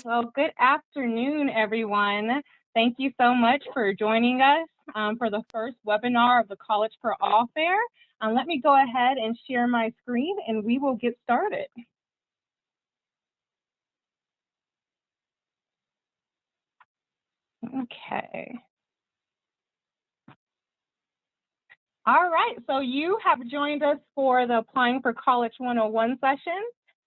Well, good afternoon, everyone. Thank you so much for joining us for the first webinar of the College for All Fair. Let me go ahead and share my screen and we will get started. Okay. All right, so you have joined us for the Applying for College 101 session.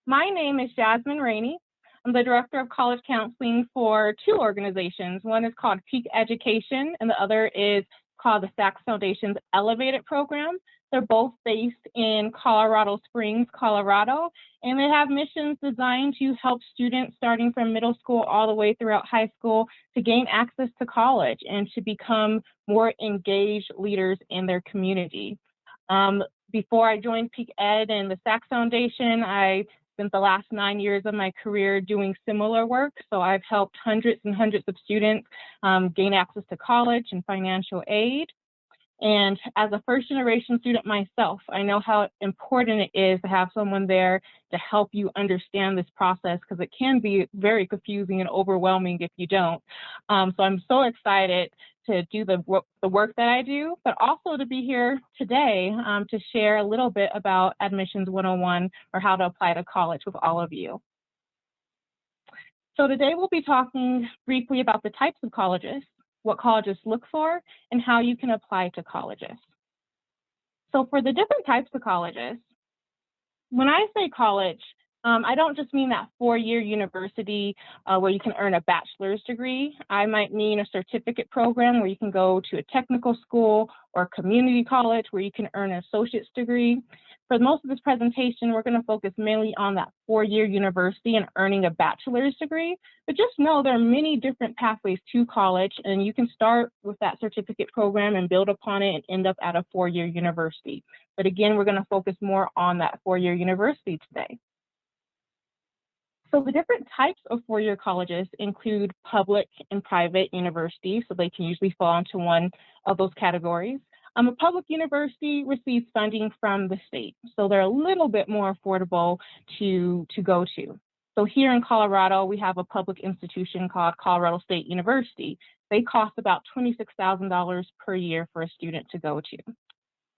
My name is Jasmine Rainey. I'm the Director of College Counseling for two organizations. One is called Peak Education and the other is called the Sachs Foundation's Elevated Program. They're both based in Colorado Springs, Colorado, and they have missions designed to help students starting from middle school all the way throughout high school to gain access to college and to become more engaged leaders in their community. Before I joined Peak Ed and the Sachs Foundation, I spent the last 9 years of my career doing similar work. So I've helped hundreds and hundreds of students gain access to college and financial aid. And as a first generation student myself, I know how important it is to have someone there to help you understand this process because it can be very confusing and overwhelming if you don't. So I'm so excited to do the work that I do, but also to be here today to share a little bit about Admissions 101 or how to apply to college with all of you. So today we'll be talking briefly about the types of colleges, what colleges look for, and how you can apply to colleges. So for the different types of colleges, when I say college, I don't just mean that four-year university where you can earn a bachelor's degree. I might mean a certificate program where you can go to a technical school or community college where you can earn an associate's degree. For most of this presentation, we're going to focus mainly on that four-year university and earning a bachelor's degree. But just know there are many different pathways to college, and you can start with that certificate program and build upon it and end up at a four-year university. But again, we're going to focus more on that four-year university today. So the different types of four-year colleges include public and private universities, so they can usually fall into one of those categories. A public university receives funding from the state, so they're a little bit more affordable to go to. So here in Colorado, we have a public institution called Colorado State University. They cost about $26,000 per year for a student to go to.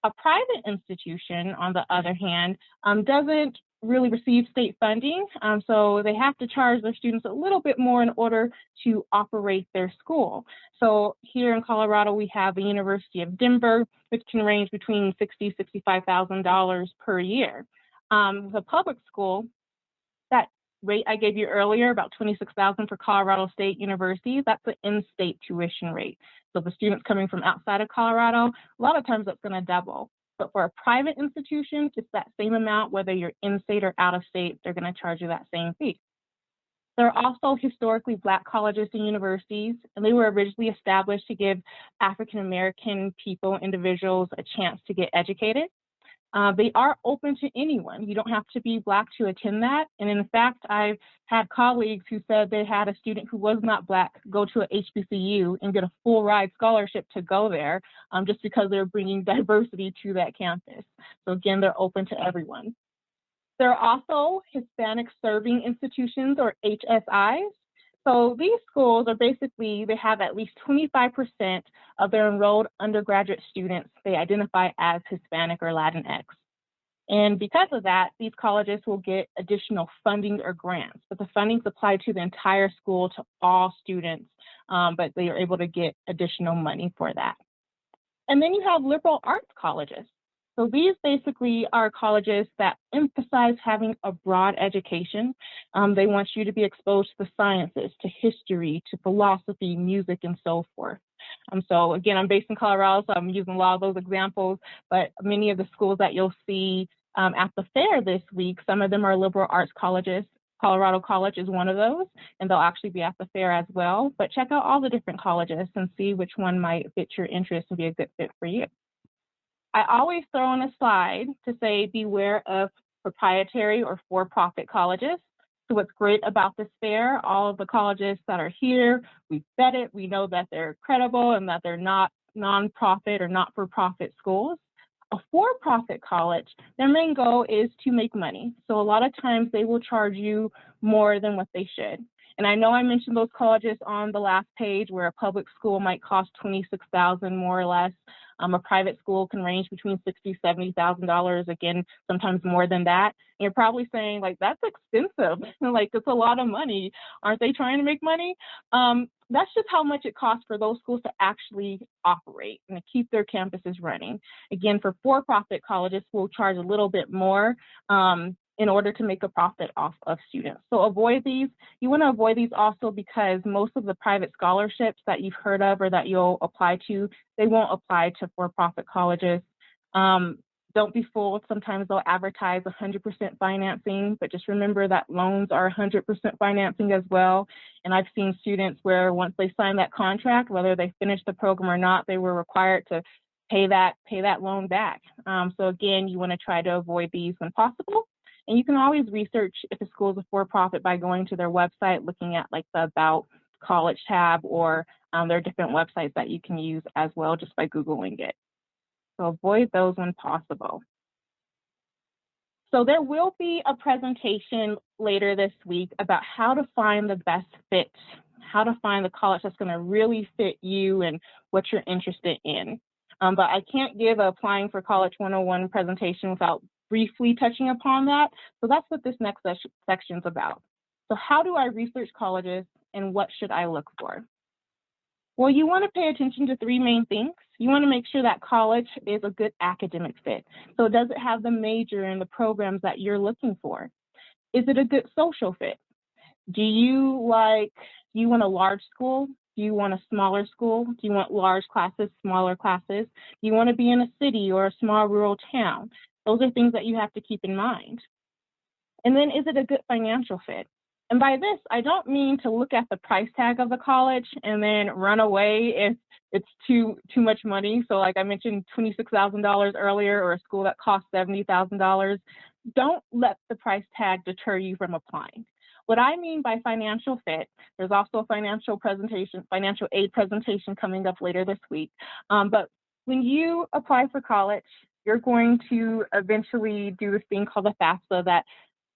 A private institution, on the other hand, doesn't really receive state funding, so they have to charge their students a little bit more in order to operate their school. So here in Colorado, we have the University of Denver, which can range between $60,000 to $65,000 per year. The public school, that rate I gave you earlier, about $26,000 for Colorado State University, that's an in-state tuition rate. So the students coming from outside of Colorado, a lot of times that's going to double. But for a private institution, it's that same amount, whether you're in-state or out-of-state, they're going to charge you that same fee. There are also historically Black colleges and universities, and they were originally established to give African-American people, individuals, a chance to get educated. They are open to anyone. You don't have to be Black to attend that. And in fact, I've had colleagues who said they had a student who was not Black go to a HBCU and get a full ride scholarship to go there just because they're bringing diversity to that campus. So again, they're open to everyone. There are also Hispanic Serving Institutions, or HSIs. So these schools are basically, they have at least 25% of their enrolled undergraduate students they identify as Hispanic or Latinx. And because of that, these colleges will get additional funding or grants, but the funding's applied to the entire school, to all students, but they are able to get additional money for that. And then you have liberal arts colleges. So these basically are colleges that emphasize having a broad education. They want you to be exposed to the sciences, to history, to philosophy, music, and so forth. So again, I'm based in Colorado, so I'm using a lot of those examples, but many of the schools that you'll see at the fair this week, some of them are liberal arts colleges. Colorado College is one of those, and they'll actually be at the fair as well. But check out all the different colleges and see which one might fit your interest and be a good fit for you. I always throw in a slide to say beware of proprietary or for-profit colleges. So what's great about this fair, all of the colleges that are here, we've vetted, we know that they're credible and that they're not nonprofit or not-for-profit schools. A for-profit college, their main goal is to make money. So a lot of times they will charge you more than what they should. And I know I mentioned those colleges on the last page, where a public school might cost $26,000 more or less. A private school can range between $60,000, $70,000. Again, sometimes more than that. And you're probably saying, like, that's expensive. Like, it's a lot of money. Aren't they trying to make money? That's just how much it costs for those schools to actually operate and to keep their campuses running. Again, for-profit colleges will charge a little bit more in order to make a profit off of students. So avoid these. You want to avoid these also because most of the private scholarships that you've heard of or that you'll apply to, they won't apply to for-profit colleges. Don't be fooled. Sometimes they'll advertise 100% financing, but just remember that loans are 100% financing as well. And I've seen students where once they sign that contract, whether they finish the program or not, they were required to pay that loan back. So again, you want to try to avoid these when possible. And you can always research if a school is a for-profit by going to their website, looking at like the About College tab, or there are different websites that you can use as well just by Googling it. So avoid those when possible. So there will be a presentation later this week about how to find the best fit, how to find the college that's going to really fit you and what you're interested in. But I can't give a Applying for College 101 presentation without briefly touching upon that. So that's what this next section is about. So how do I research colleges and what should I look for? Well, you want to pay attention to three main things. You want to make sure that college is a good academic fit. So does it have the major and the programs that you're looking for? Is it a good social fit? Do you want a large school? Do you want a smaller school? Do you want large classes, smaller classes? Do you want to be in a city or a small rural town? Those are things that you have to keep in mind. And then, is it a good financial fit? And by this, I don't mean to look at the price tag of the college and then run away if it's too much money. So like I mentioned, $26,000 earlier, or a school that costs $70,000. Don't let the price tag deter you from applying. What I mean by financial fit, there's also a financial aid presentation coming up later this week. But when you apply for college, you're going to eventually do this thing called the FAFSA that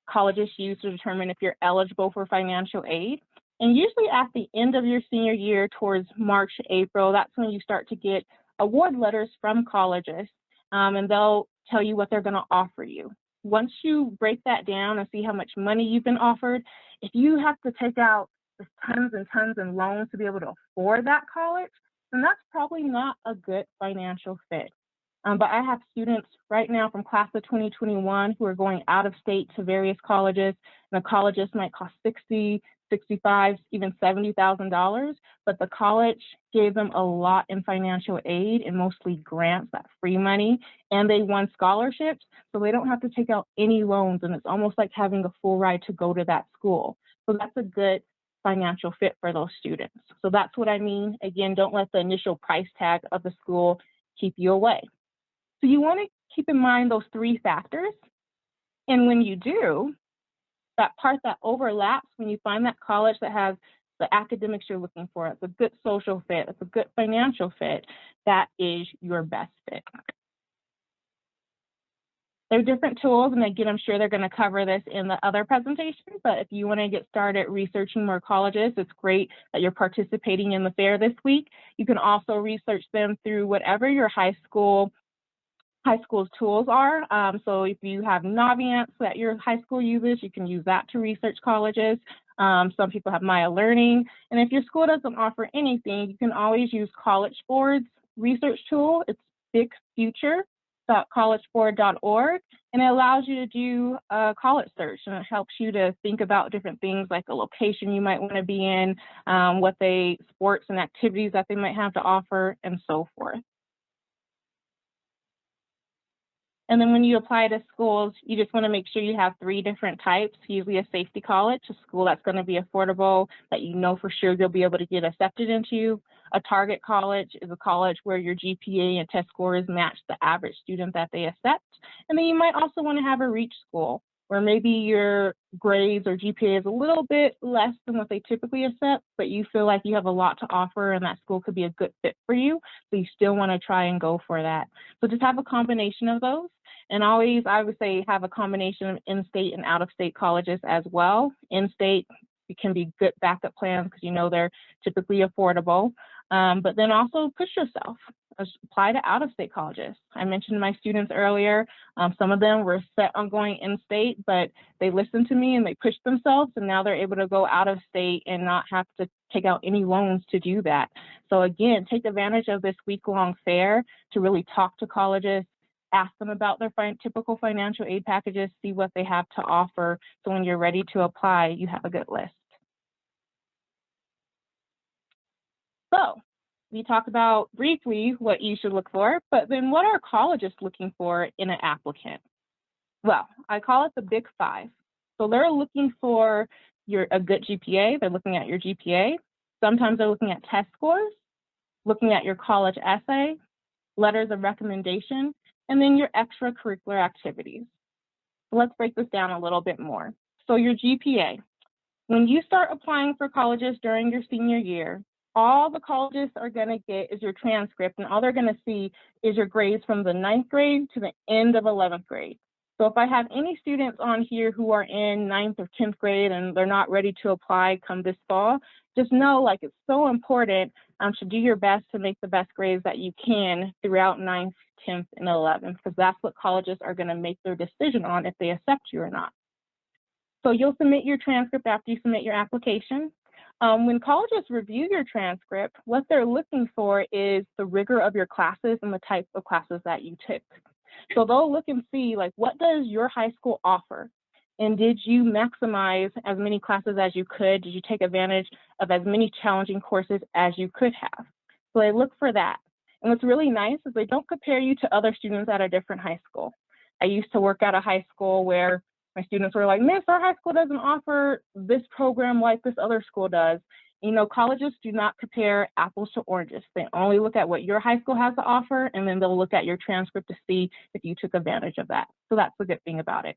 colleges use to determine if you're eligible for financial aid. And usually at the end of your senior year, towards March, April, that's when you start to get award letters from colleges, and they'll tell you what they're going to offer you. Once you break that down and see how much money you've been offered, if you have to take out tons and tons in loans to be able to afford that college, then that's probably not a good financial fit. But I have students right now from class of 2021 who are going out of state to various colleges, and the colleges might cost $60,000, $65,000, even $70,000, but the college gave them a lot in financial aid and mostly grants, that free money, and they won scholarships, so they don't have to take out any loans, and it's almost like having a full ride to go to that school. So that's a good financial fit for those students. So that's what I mean. Again, don't let the initial price tag of the school keep you away. So you want to keep in mind those three factors. And when you do, that part that overlaps, when you find that college that has the academics you're looking for, it's a good social fit, it's a good financial fit, that is your best fit. There are different tools, and again, I'm sure they're going to cover this in the other presentation, but if you want to get started researching more colleges, it's great that you're participating in the fair this week. You can also research them through whatever your high school's tools are. So if you have Navient that your high school uses, you can use that to research colleges. Some people have Maya Learning. And if your school doesn't offer anything, you can always use College Board's research tool. It's bigfuture.collegeboard.org, and it allows you to do a college search, and it helps you to think about different things like a location you might want to be in, what sports and activities that they might have to offer, and so forth. And then when you apply to schools, you just want to make sure you have three different types, usually a safety college, a school that's going to be affordable, that you know for sure you'll be able to get accepted into. A target college is a college where your GPA and test scores match the average student that they accept. And then you might also want to have a reach school, where maybe your grades or GPA is a little bit less than what they typically accept, but you feel like you have a lot to offer and that school could be a good fit for you, so you still want to try and go for that. So just have a combination of those. And always, I would say, have a combination of in-state and out-of-state colleges as well. In-state, It can be good backup plans because you know they're typically affordable. But then also push yourself. Apply to out-of-state colleges. I mentioned my students earlier. Some of them were set on going in-state, but they listened to me and they pushed themselves, and now they're able to go out-of-state and not have to take out any loans to do that. So again, take advantage of this week-long fair to really talk to colleges, ask them about their typical financial aid packages, see what they have to offer, so when you're ready to apply, you have a good list. So we talked about briefly what you should look for, but then what are colleges looking for in an applicant? Well, I call it the big five. So they're looking for a good GPA. They're looking at your GPA. Sometimes they're looking at test scores, looking at your college essay, letters of recommendation, and then your extracurricular activities. So let's break this down a little bit more. So your GPA. When you start applying for colleges during your senior year, all the colleges are going to get is your transcript, and all they're going to see is your grades from the 9th grade to the end of 11th grade. So if I have any students on here who are in 9th or 10th grade and they're not ready to apply come this fall, just know like it's so important to do your best to make the best grades that you can throughout 9th, 10th, and 11th, because that's what colleges are going to make their decision on if they accept you or not. So you'll submit your transcript after you submit your application. When colleges review your transcript, what they're looking for is the rigor of your classes and the type of classes that you took. So they'll look and see, like, what does your high school offer? And did you maximize as many classes as you could? Did you take advantage of as many challenging courses as you could have? So they look for that. And what's really nice is they don't compare you to other students at a different high school. I used to work at a high school where my students were like, Miss, our high school doesn't offer this program like this other school does. You know, colleges do not compare apples to oranges. They only look at what your high school has to offer, and then they'll look at your transcript to see if you took advantage of that. So that's the good thing about it.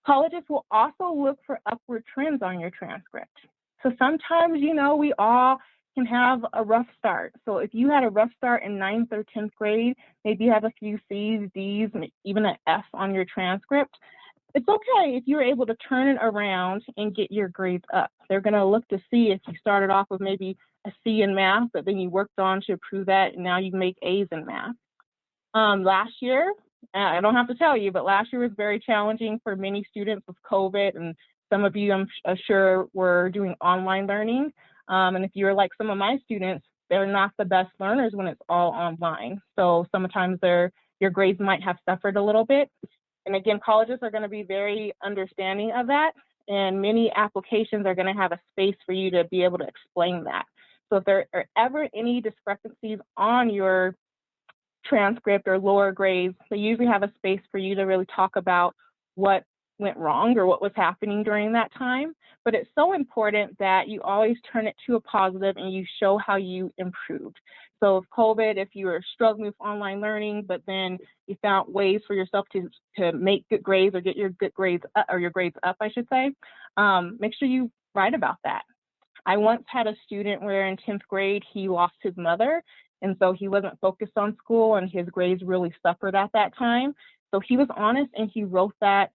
Colleges will also look for upward trends on your transcript. So sometimes, you know, we all can have a rough start. So if you had a rough start in 9th or 10th grade, maybe you have a few C's, D's, and even an F on your transcript. It's okay if you're able to turn it around and get your grades up. They're going to look to see if you started off with maybe a C in math, but then you worked on to improve that, and now you make A's in math. Last year, I don't have to tell you, but last year was very challenging for many students with COVID, and some of you, I'm sure, were doing online learning. And if you're like some of my students, they're not the best learners when it's all online. So sometimes your grades might have suffered a little bit. And again, colleges are going to be very understanding of that, and many applications are going to have a space for you to be able to explain that. So if there are ever any discrepancies on your transcript or lower grades, they usually have a space for you to really talk about what went wrong or what was happening during that time. But it's so important that you always turn it to a positive and you show how you improved. So if COVID, if you were struggling with online learning, but then you found ways for yourself to make good grades or get your good grades up, or your grades up, I should say, make sure you write about that. I once had a student where in 10th grade, he lost his mother, and so he wasn't focused on school and his grades really suffered at that time. So he was honest and he wrote that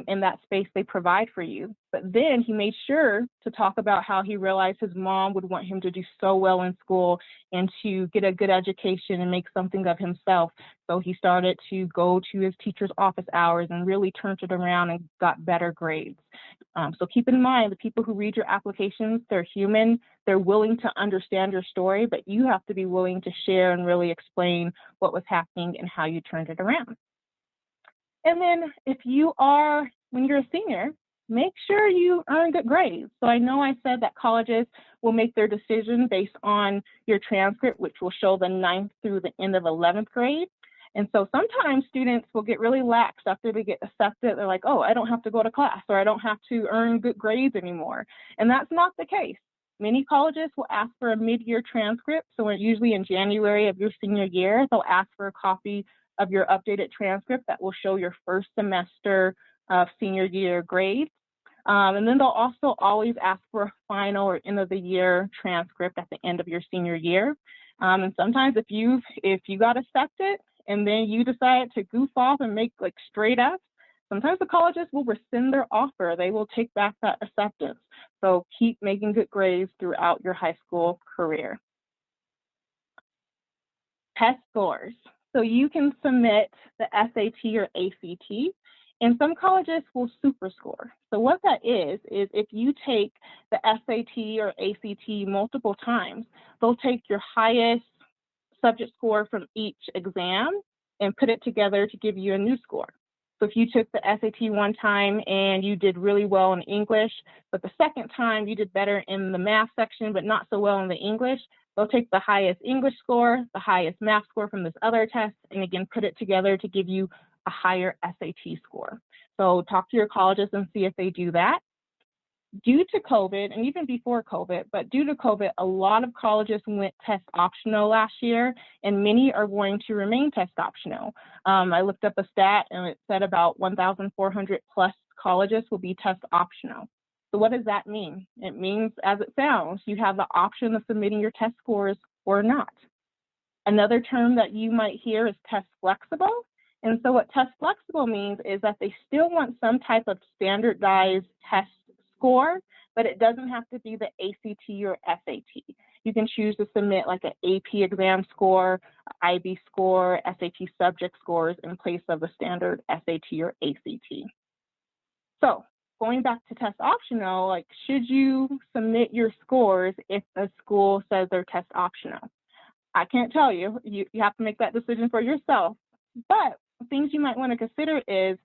in that space they provide for you. But then he made sure to talk about how he realized his mom would want him to do so well in school and to get a good education and make something of himself. So he started to go to his teacher's office hours and really turned it around and got better grades. So keep in mind, the people who read your applications, they're human, they're willing to understand your story, but you have to be willing to share and really explain what was happening and how you turned it around. And then when you're a senior, make sure you earn good grades. So I know I said that colleges will make their decision based on your transcript, which will show the 9th through the end of 11th grade. And so sometimes students will get really lax after they get accepted. They're like, oh, I don't have to go to class, or I don't have to earn good grades anymore. And that's not the case. Many colleges will ask for a mid-year transcript. So usually in January of your senior year, they'll ask for a copy of your updated transcript that will show your first semester of senior year grades. And then they'll also always ask for a final or end of the year transcript at the end of your senior year. And sometimes if you got accepted and then you decide to goof off and make like straight F's, sometimes the colleges will rescind their offer. They will take back that acceptance. So keep making good grades throughout your high school career. Test scores. So you can submit the SAT or ACT, and some colleges will super score. So what that is if you take the SAT or ACT multiple times, they'll take your highest subject score from each exam and put it together to give you a new score. So if you took the SAT one time and you did really well in English, but the second time you did better in the math section, but not so well in the English, they'll take the highest English score, the highest math score from this other test, and again, put it together to give you a higher SAT score. So talk to your colleges and see if they do that. Due to COVID, and even before COVID, but due to COVID, a lot of colleges went test optional last year, and many are going to remain test optional. I looked up a stat, and it said about 1,400 plus colleges will be test optional. So what does that mean? It means, as it sounds, you have the option of submitting your test scores or not. Another term that you might hear is test flexible. And so what test flexible means is that they still want some type of standardized test score, but it doesn't have to be the ACT or SAT. You can choose to submit like an AP exam score, IB score, SAT subject scores in place of the standard SAT or ACT. So going back to test optional, like, should you submit your scores if a school says they're test optional? I can't tell you. You have to make that decision for yourself. But things you might want to consider is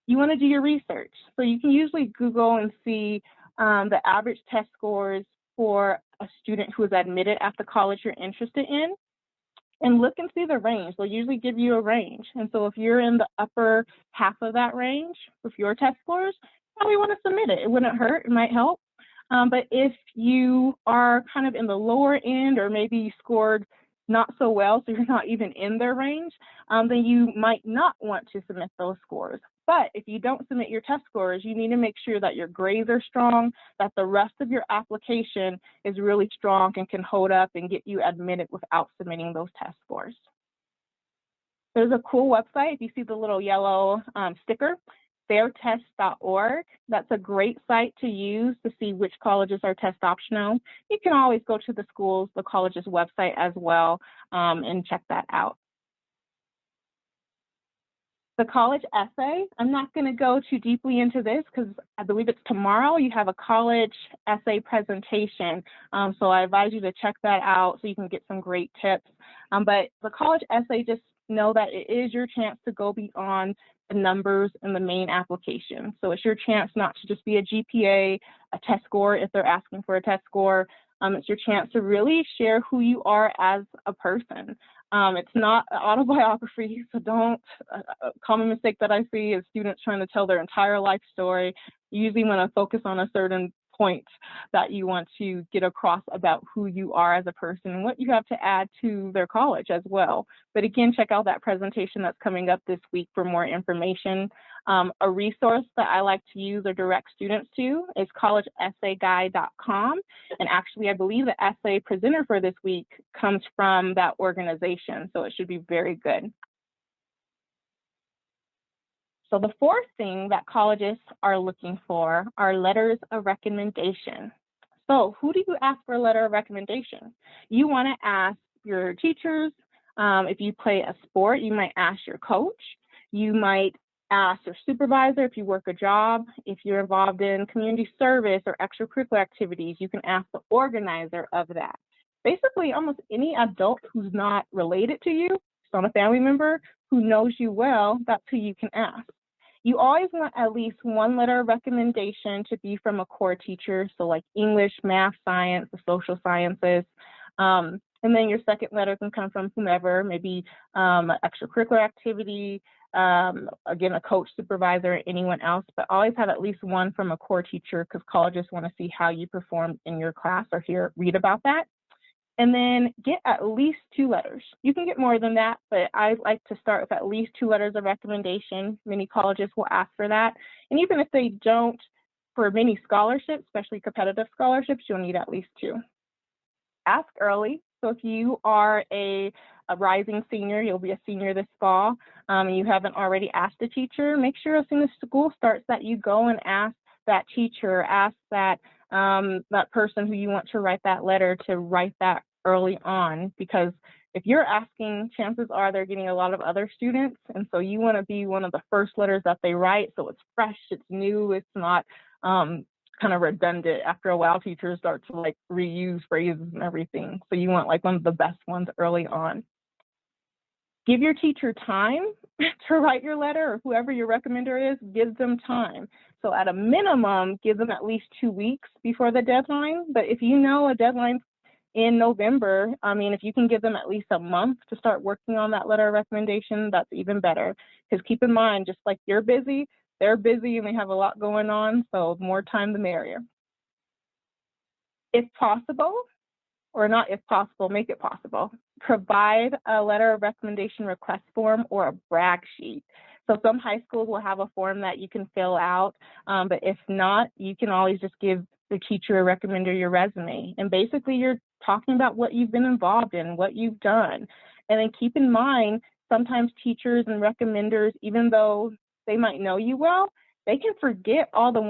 you want to do your research. So you can usually Google and see the average test scores for a student who is admitted at the college you're interested in, and look and see the range. They'll usually give you a range. And so if you're in the upper half of that range with your test scores, probably want to submit it. It wouldn't hurt, it might help. But if you are kind of in the lower end, or maybe you scored not so well, so you're not even in their range, then you might not want to submit those scores. But if you don't submit your test scores, you need to make sure that your grades are strong, that the rest of your application is really strong and can hold up and get you admitted without submitting those test scores. There's a cool website. If you see the little yellow sticker, fairtest.org. That's a great site to use to see which colleges are test optional. You can always go to the college's website as well, and check that out. The college essay, I'm not going to go too deeply into this because I believe it's tomorrow. You have a college essay presentation. So I advise you to check that out so you can get some great tips. But the college essay, just know that it is your chance to go beyond the numbers in the main application. So it's your chance not to just be a GPA, a test score if they're asking for a test score. It's your chance to really share who you are as a person. It's not an autobiography, so don't. A common mistake that I see is students trying to tell their entire life story. You usually want to focus on a certain point that you want to get across about who you are as a person and what you have to add to their college as well. But again, check out that presentation that's coming up this week for more information. A resource that I like to use or direct students to is collegeessayguide.com. And actually, I believe the essay presenter for this week comes from that organization, so it should be very good. So the fourth thing that colleges are looking for are letters of recommendation. So who do you ask for a letter of recommendation? You want to ask your teachers. If you play a sport, you might ask your coach. You might ask your supervisor if you work a job. If you're involved in community service or extracurricular activities, you can ask the organizer of that. Basically, almost any adult who's not related to you, it's not a family member, who knows you well, that's who you can ask. You always want at least one letter of recommendation to be from a core teacher, so like English, math, science, the social sciences. And then your second letter can come from whomever, maybe an extracurricular activity, again, a coach, supervisor, anyone else, but always have at least one from a core teacher because colleges want to see how you perform in your class or read about that. And then get at least 2 letters. You can get more than that, but I like to start with at least 2 letters of recommendation. Many colleges will ask for that. And even if they don't, for many scholarships, especially competitive scholarships, you'll need at least 2. Ask early. So if you are a rising senior, you'll be a senior this fall, and you haven't already asked a teacher, make sure as soon as school starts that you go and ask that teacher, ask that that person who you want to write that letter to write that early on, because if you're asking, chances are they're getting a lot of other students, and so you want to be one of the first letters that they write, so it's fresh, it's new, it's not kind of redundant. After a while, teachers start to like reuse phrases and everything, so you want like one of the best ones early on. Give your teacher time to write your letter, or whoever your recommender is, give them time. So at a minimum, give them at least 2 weeks before the deadline. But if you know a deadline in November, I mean, if you can give them at least a month to start working on that letter of recommendation, that's even better. Because keep in mind, just like you're busy, they're busy and they have a lot going on. So more time, the merrier. If possible, or not if possible, make it possible. Provide a letter of recommendation request form or a brag sheet. So some high schools will have a form that you can fill out, but if not, you can always just give the teacher or recommender your resume. And basically you're talking about what you've been involved in, what you've done. And then keep in mind, sometimes teachers and recommenders, even though they might know you well, they can forget all the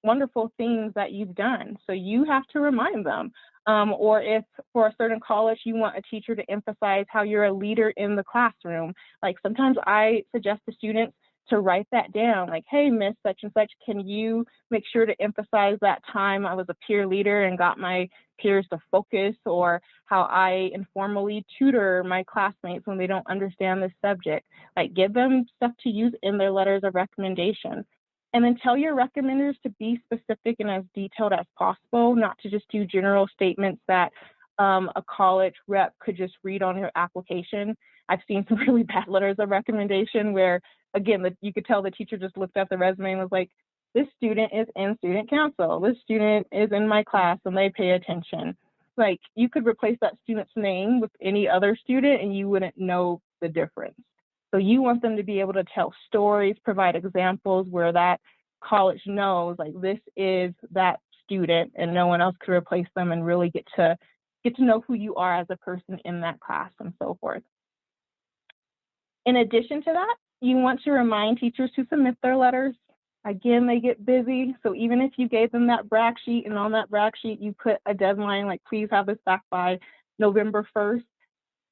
wonderful things that you've done. So you have to remind them. Or if for a certain college, you want a teacher to emphasize how you're a leader in the classroom. Like sometimes I suggest to students to write that down, like, hey, Miss such and such, can you make sure to emphasize that time I was a peer leader and got my peers to focus, or how I informally tutor my classmates when they don't understand this subject. Like give them stuff to use in their letters of recommendation. And then tell your recommenders to be specific and as detailed as possible, not to just do general statements that a college rep could just read on your application. I've seen some really bad letters of recommendation where, again, you could tell the teacher just looked at the resume and was like, this student is in student council, this student is in my class and they pay attention. Like you could replace that student's name with any other student and you wouldn't know the difference. So you want them to be able to tell stories, provide examples where that college knows like this is that student and no one else could replace them, and really get to know who you are as a person in that class and so forth. In addition to that, you want to remind teachers to submit their letters. Again, they get busy. So even if you gave them that brag sheet and on that brag sheet you put a deadline, like please have this back by November 1st,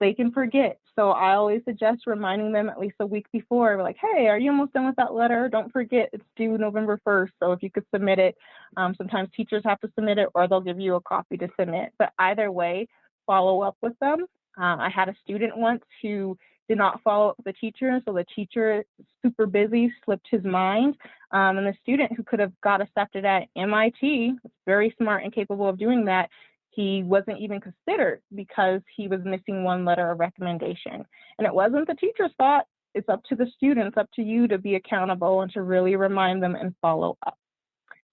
they can forget. So I always suggest reminding them at least a week before, like, hey, are you almost done with that letter? Don't forget, it's due November 1st. So if you could submit it, sometimes teachers have to submit it or they'll give you a copy to submit. But either way, follow up with them. I had a student once who did not follow up with the teacher. So the teacher, super busy, slipped his mind. And the student who could have got accepted at MIT, very smart and capable of doing that, he wasn't even considered because he was missing one letter of recommendation. And it wasn't the teacher's fault. It's up to the students, up to you to be accountable and to really remind them and follow up.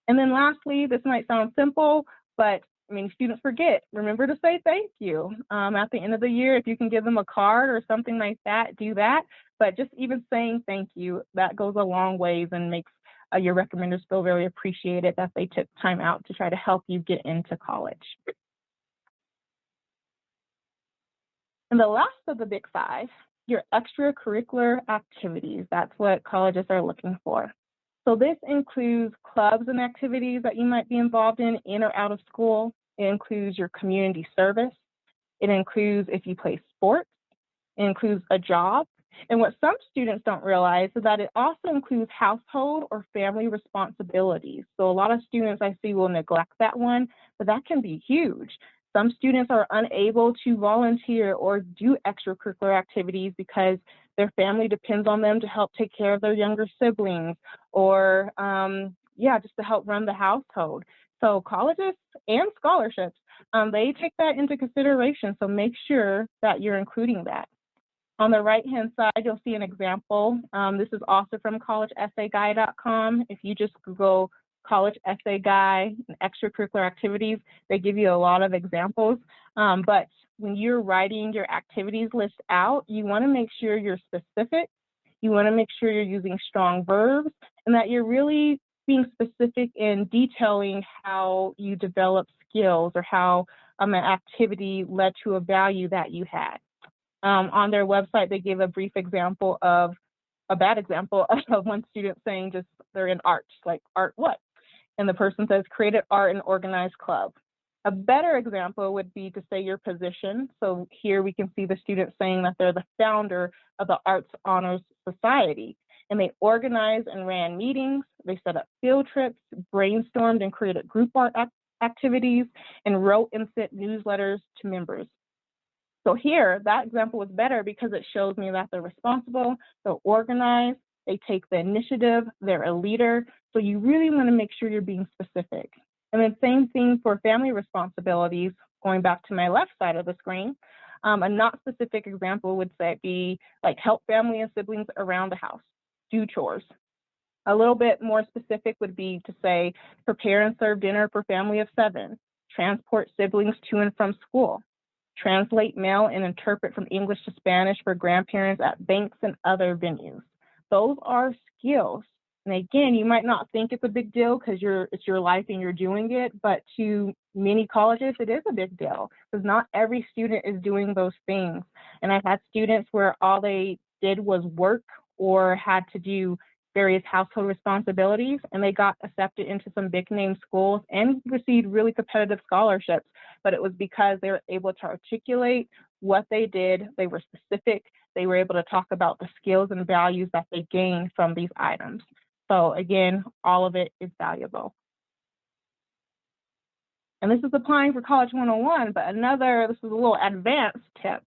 And then lastly, this might sound simple, but I mean, students forget. Remember to say thank you. At the end of the year, if you can give them a card or something like that, do that. But just even saying thank you, that goes a long ways and makes your recommenders feel very appreciated that they took time out to try to help you get into college. And the last of the big five, your extracurricular activities. That's what colleges are looking for. So this includes clubs and activities that you might be involved in or out of school. It includes your community service. It includes if you play sports. It includes a job. And what some students don't realize is that it also includes household or family responsibilities. So a lot of students I see will neglect that one, but that can be huge. Some students are unable to volunteer or do extracurricular activities because their family depends on them to help take care of their younger siblings, or just to help run the household. So colleges and scholarships, they take that into consideration. So make sure that you're including that. On the right-hand side, you'll see an example. This is also from collegeessayguide.com. If you just Google college essay guide and extracurricular activities, they give you a lot of examples. But when you're writing your activities list out, you want to make sure you're specific. You want to make sure you're using strong verbs and that you're really being specific in detailing how you develop skills or how an activity led to a value that you had. On their website, they give a brief example of a bad example of one student saying just they're in art, like art what? And the person says created art and organized club. A better example would be to say your position. So here we can see the student saying that they're the founder of the Arts Honors Society. And they organized and ran meetings, they set up field trips, brainstormed and created group art activities, and wrote and sent newsletters to members. So here, that example was better because it shows me that they're responsible, they're organized, they take the initiative, they're a leader. So you really want to make sure you're being specific. And then same thing for family responsibilities, going back to my left side of the screen. A not specific example would say be like help family and siblings around the house, do chores. A little bit more specific would be to say prepare and serve dinner for family of 7, transport siblings to and from school, translate, mail, and interpret from English to Spanish for grandparents at banks and other venues. Those are skills. And again, you might not think it's a big deal because it's your life and you're doing it, but to many colleges, it is a big deal because not every student is doing those things. And I've had students where all they did was work or had to do various household responsibilities, and they got accepted into some big name schools and received really competitive scholarships, but it was because they were able to articulate what they did, they were specific, they were able to talk about the skills and values that they gained from these items. So again, all of it is valuable. And this is applying for College 101, but this is a little advanced tip.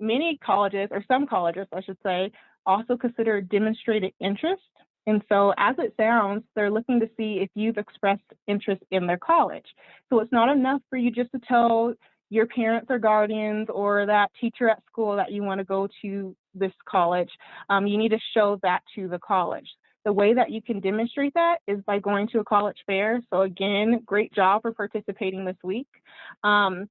Many colleges, or some colleges, I should say, also consider demonstrated interest. And so as it sounds, they're looking to see if you've expressed interest in their college. So it's not enough for you just to tell your parents or guardians or that teacher at school that you want to go to this college. You need to show that to the college. The way that you can demonstrate that is by going to a college fair. So again, great job for participating this week. A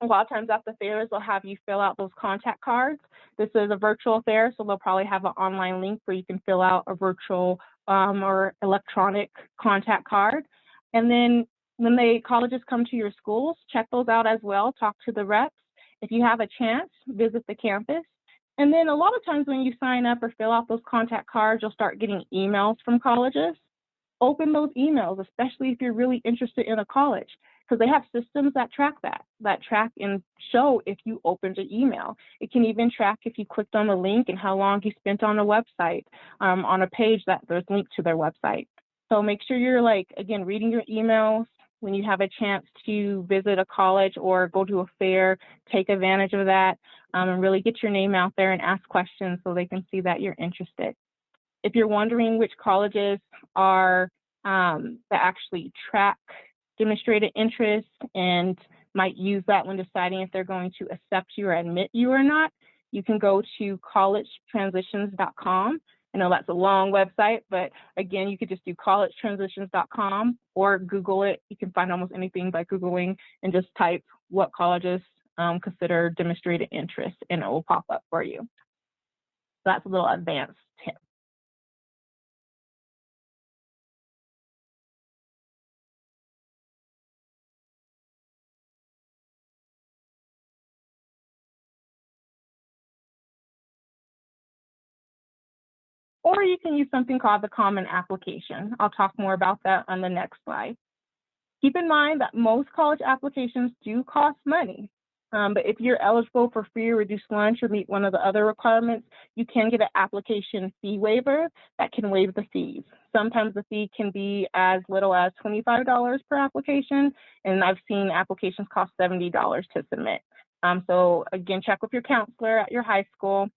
lot of times at the fairs, they'll have you fill out those contact cards. This is a virtual fair, so they'll probably have an online link where you can fill out a virtual or electronic contact card. And then when colleges come to your schools, check those out as well, talk to the reps. If you have a chance, visit the campus. And then a lot of times when you sign up or fill out those contact cards, you'll start getting emails from colleges. Open those emails, especially if you're really interested in a college, because they have systems that track and show if you opened an email. It can even track if you clicked on the link and how long you spent on a website, on a page that there's linked to their website. So make sure you're again, reading your emails when you have a chance to visit a college or go to a fair, take advantage of that, and really get your name out there and ask questions so they can see that you're interested. If you're wondering which colleges are that actually track demonstrated interest and might use that when deciding if they're going to accept you or admit you or not, you can go to collegetransitions.com. I know that's a long website, but again, you could just do collegetransitions.com or Google it. You can find almost anything by Googling and just type what colleges consider demonstrated interest and it will pop up for you. So that's a little advanced tip. Or you can use something called the Common Application. I'll talk more about that on the next slide. Keep in mind that most college applications do cost money, but if you're eligible for free or reduced lunch or meet one of the other requirements, you can get an application fee waiver that can waive the fees. Sometimes the fee can be as little as $25 per application, and I've seen applications cost $70 to submit. So again, check with your counselor at your high school,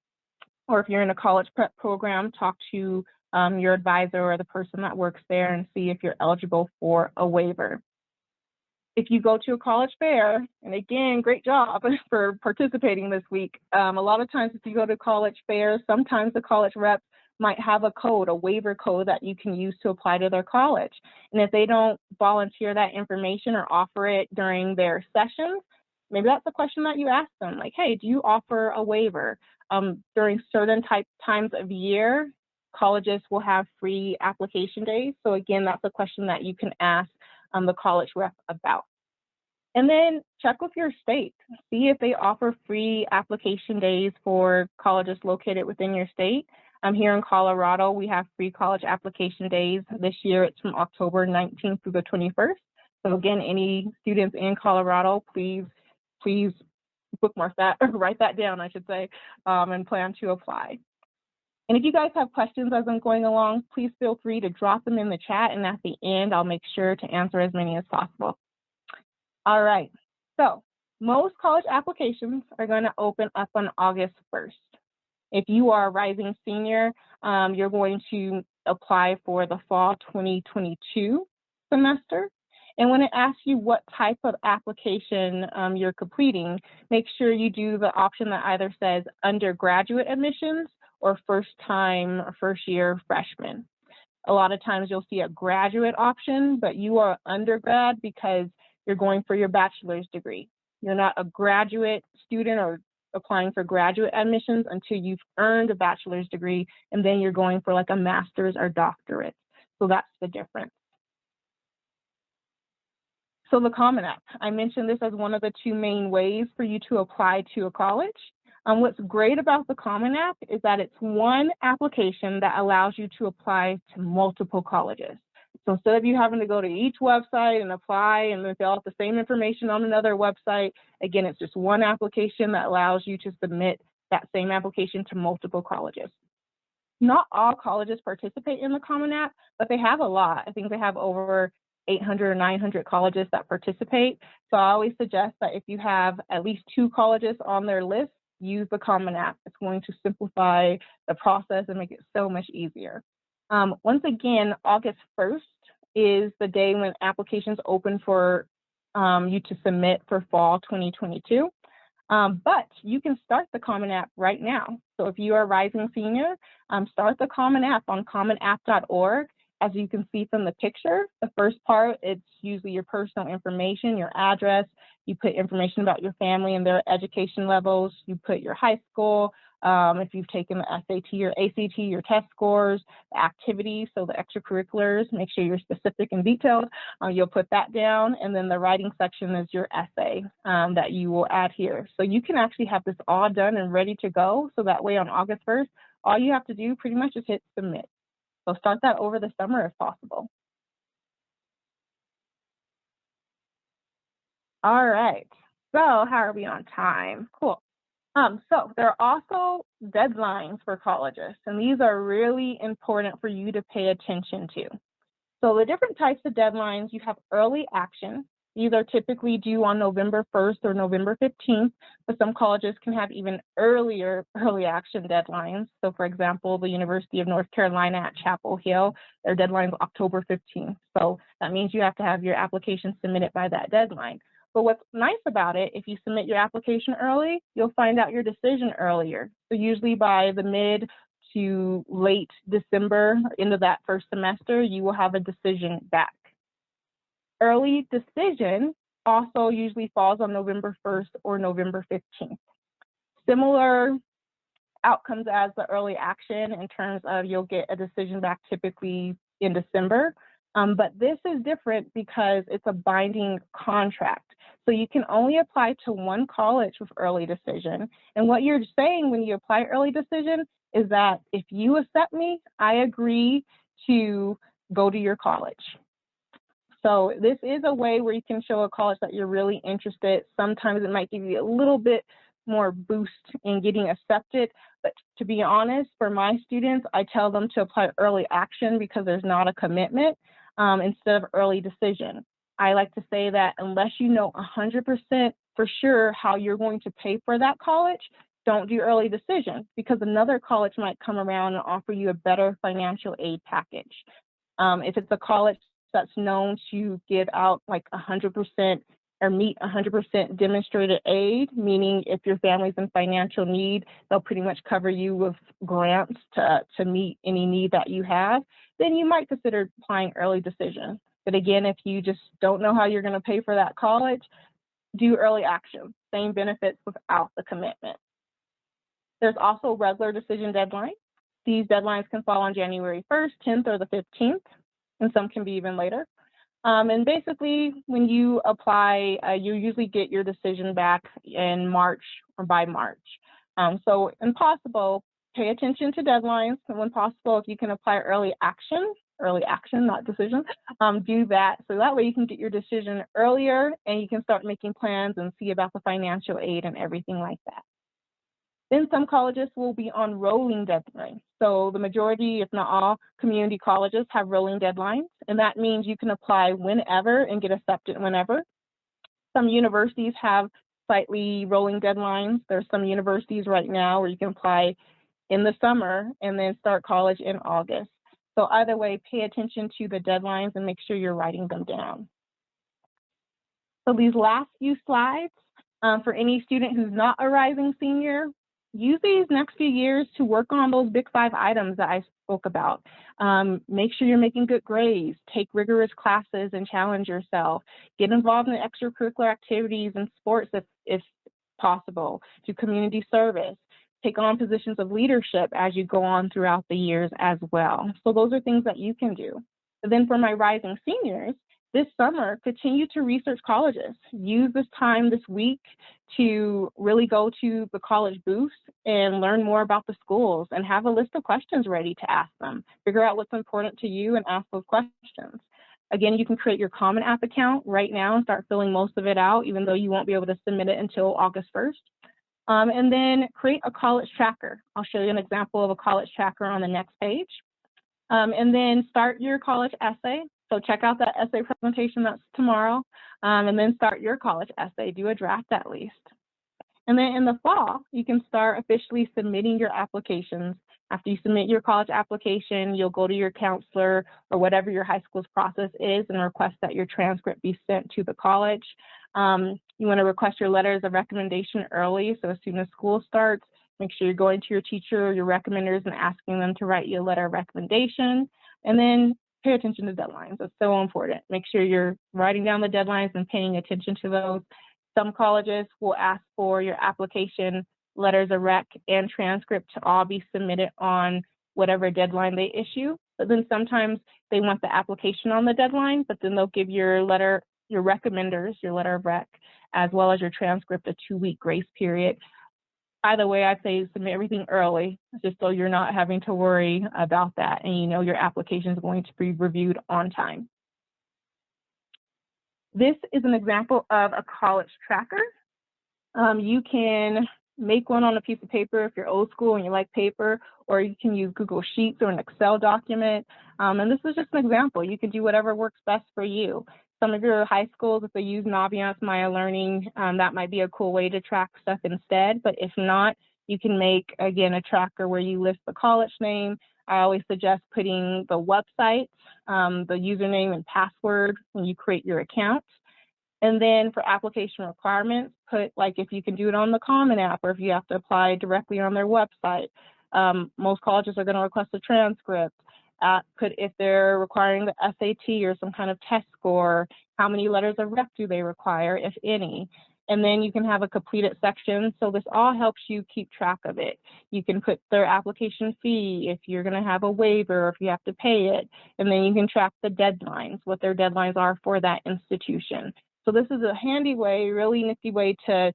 or if you're in a college prep program, talk to your advisor or the person that works there and see if you're eligible for a waiver. If you go to a college fair, and again, great job for participating this week. A lot of times if you go to college fairs, sometimes the college reps might have a code, a waiver code that you can use to apply to their college. And if they don't volunteer that information or offer it during their sessions, maybe that's a question that you ask them, like, hey, do you offer a waiver? During certain times of year, colleges will have free application days. So again, that's a question that you can ask the college rep about. And then check with your state. See if they offer free application days for colleges located within your state. Here in Colorado, we have free college application days. This year, it's from October 19th through the 21st. So again, any students in Colorado, please bookmark that, or write that down, I should say, and plan to apply. And if you guys have questions as I'm going along, please feel free to drop them in the chat, and at the end, I'll make sure to answer as many as possible. All right, so most college applications are going to open up on August 1st. If you are a rising senior, you're going to apply for the fall 2022 semester. And when it asks you what type of application you're completing, make sure you do the option that either says undergraduate admissions or first-time or first-year freshman. A lot of times you'll see a graduate option, but you are undergrad because you're going for your bachelor's degree. You're not a graduate student or applying for graduate admissions until you've earned a bachelor's degree, and then you're going for like a master's or doctorate. So that's the difference. So the Common App, I mentioned this as one of the two main ways for you to apply to a college. What's great about the Common App is that it's one application that allows you to apply to multiple colleges. So instead of you having to go to each website and apply and then fill out the same information on another website, again, it's just one application that allows you to submit that same application to multiple colleges. Not all colleges participate in the Common App, but they have a lot. I think they have over 800 or 900 colleges that participate. So I always suggest that if you have at least 2 colleges on their list, use the Common App. It's going to simplify the process and make it so much easier. Once again, August 1st is the day when applications open for you to submit for fall 2022. But you can start the Common App right now. So if you are a rising senior, start the Common App on commonapp.org. As you can see from the picture, the first part, it's usually your personal information, your address. You put information about your family and their education levels. You put your high school, if you've taken the SAT or ACT, your test scores, the activities, so the extracurriculars, make sure you're specific and detailed. You'll put that down, and then the writing section is your essay that you will add here. So you can actually have this all done and ready to go, so that way on August 1st, all you have to do pretty much is hit submit. So start that over the summer if possible. All right, so how are we on time? Cool. So there are also deadlines for colleges, and these are really important for you to pay attention to. So the different types of deadlines, you have early action. These are typically due on November 1st or November 15th, but some colleges can have even earlier early action deadlines. So for example, the University of North Carolina at Chapel Hill, their deadline is October 15th. So that means you have to have your application submitted by that deadline. But what's nice about it, if you submit your application early, you'll find out your decision earlier. So usually by the mid to late December, into that first semester, you will have a decision back. Early decision also usually falls on November 1st or November 15th. Similar outcomes as the early action in terms of you'll get a decision back typically in December. But this is different because it's a binding contract. So you can only apply to one college with early decision. And what you're saying when you apply early decision is that if you accept me, I agree to go to your college. So this is a way where you can show a college that you're really interested. Sometimes it might give you a little bit more boost in getting accepted. But to be honest, for my students, I tell them to apply early action because there's not a commitment instead of early decision. I like to say that unless you know 100% for sure how you're going to pay for that college, don't do early decision because another college might come around and offer you a better financial aid package. If it's a college that's known to give out like 100% or meet 100% demonstrated aid, meaning if your family's in financial need, they'll pretty much cover you with grants to meet any need that you have, then you might consider applying early decision. But again, if you just don't know how you're going to pay for that college, do early action, same benefits without the commitment. There's also regular decision deadlines. These deadlines can fall on January 1st, 10th, or the 15th, and some can be even later. And basically, when you apply, you usually get your decision back in March or by March. So impossible, pay attention to deadlines, and when possible, if you can apply early action, not decision, do that. So that way you can get your decision earlier and you can start making plans and see about the financial aid and everything like that. Then some colleges will be on rolling deadlines. So the majority, if not all, community colleges have rolling deadlines, and that means you can apply whenever and get accepted whenever. Some universities have slightly rolling deadlines. There's some universities right now where you can apply in the summer and then start college in August. So either way, pay attention to the deadlines and make sure you're writing them down. So these last few slides, for any student who's not a rising senior, use these next few years to work on those big 5 items that I spoke about. Make sure you're making good grades, take rigorous classes and challenge yourself, get involved in extracurricular activities and sports if possible, do community service, take on positions of leadership as you go on throughout the years as well. So those are things that you can do. But then for my rising seniors, this summer, continue to research colleges. Use this time this week to really go to the college booths and learn more about the schools and have a list of questions ready to ask them. Figure out what's important to you and ask those questions. Again, you can create your Common App account right now and start filling most of it out, even though you won't be able to submit it until August 1st. And then create a college tracker. I'll show you an example of a college tracker on the next page. And then start your college essay. So check out that essay presentation that's tomorrow, and then start your college essay. Do a draft at least. And then in the fall, you can start officially submitting your applications. After you submit your college application, you'll go to your counselor or whatever your high school's process is and request that your transcript be sent to the college. You want to request your letters of recommendation early, so as soon as school starts, make sure you're going to your teacher or your recommenders and asking them to write you a letter of recommendation. And then pay attention to deadlines. It's so important. Make sure you're writing down the deadlines and paying attention to those. Some colleges will ask for your application, letters of rec, and transcript to all be submitted on whatever deadline they issue. But then sometimes they want the application on the deadline, but then they'll give your letter, your recommenders, your letter of rec, as well as your transcript a 2-week grace period. Either way, I'd say submit everything early, just so you're not having to worry about that and you know your application is going to be reviewed on time. This is an example of a college tracker. You can make one on a piece of paper if you're old school and you like paper, or you can use Google Sheets or an Excel document. And this is just an example. You can do whatever works best for you. Some of your high schools, if they use Naviance Maya Learning, that might be a cool way to track stuff instead. But if not, you can make, again, a tracker where you list the college name. I always suggest putting the website, the username and password when you create your account. And then for application requirements, put like if you can do it on the Common App or if you have to apply directly on their website. Most colleges are going to request a transcript. Put if they're requiring the SAT or some kind of test score, how many letters of rec do they require, if any. And then you can have a completed section. So this all helps you keep track of it. You can put their application fee, if you're going to have a waiver, if you have to pay it. And then you can track the deadlines, what their deadlines are for that institution. So this is a handy way, really nifty way to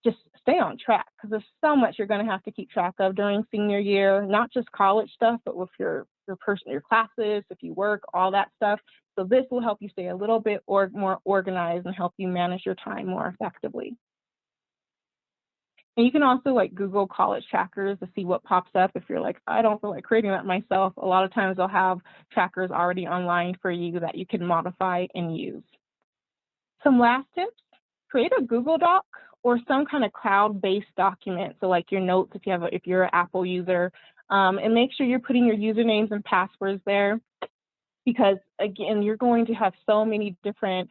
just stay on track, because there's so much you're going to have to keep track of during senior year, not just college stuff, but with your classes, if you work, all that stuff. So this will help you stay a little bit more organized and help you manage your time more effectively. And you can also like Google college trackers to see what pops up. If you're like, I don't feel like creating that myself, a lot of times they'll have trackers already online for you that you can modify and use. Some last tips: create a Google Doc or some kind of cloud-based document. So like your notes, if you're an Apple user, and make sure you're putting your usernames and passwords there, because again, you're going to have so many different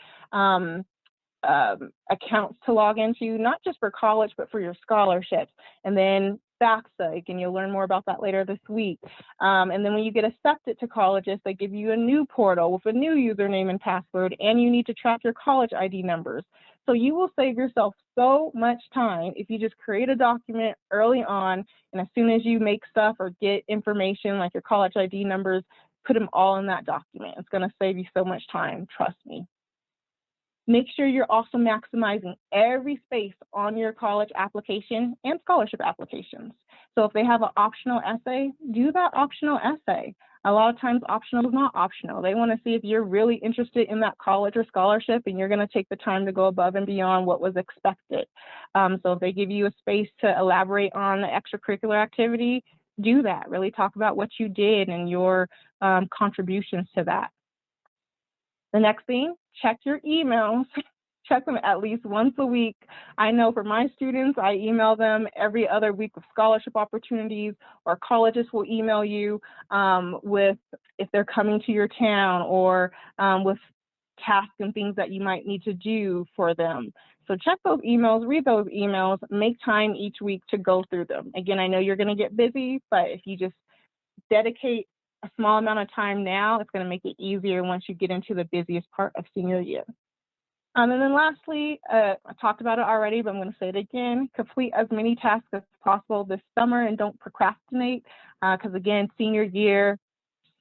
accounts to log into, not just for college, but for your scholarships. And then FAFSA, and you'll learn more about that later this week. And then when you get accepted to colleges, they give you a new portal with a new username and password, and you need to track your college ID numbers. So you will save yourself so much time if you just create a document early on, and as soon as you make stuff or get information like your college ID numbers, put them all in that document. It's going to save you so much time, trust me. Make sure you're also maximizing every space on your college application and scholarship applications. So if they have an optional essay, do that optional essay. A lot of times optional is not optional. They want to see if you're really interested in that college or scholarship and you're going to take the time to go above and beyond what was expected. So if they give you a space to elaborate on the extracurricular activity, do that. Really talk about what you did and your contributions to that. The next thing, check your emails. Check them at least once a week. I know for my students, I email them every other week with scholarship opportunities, or colleges will email you with if they're coming to your town, or with tasks and things that you might need to do for them. So check those emails, read those emails, make time each week to go through them. Again, I know you're going to get busy, but if you just dedicate a small amount of time now, it's going to make it easier once you get into the busiest part of senior year. And then lastly, I talked about it already, but I'm going to say it again, complete as many tasks as possible this summer and don't procrastinate, because again, senior year,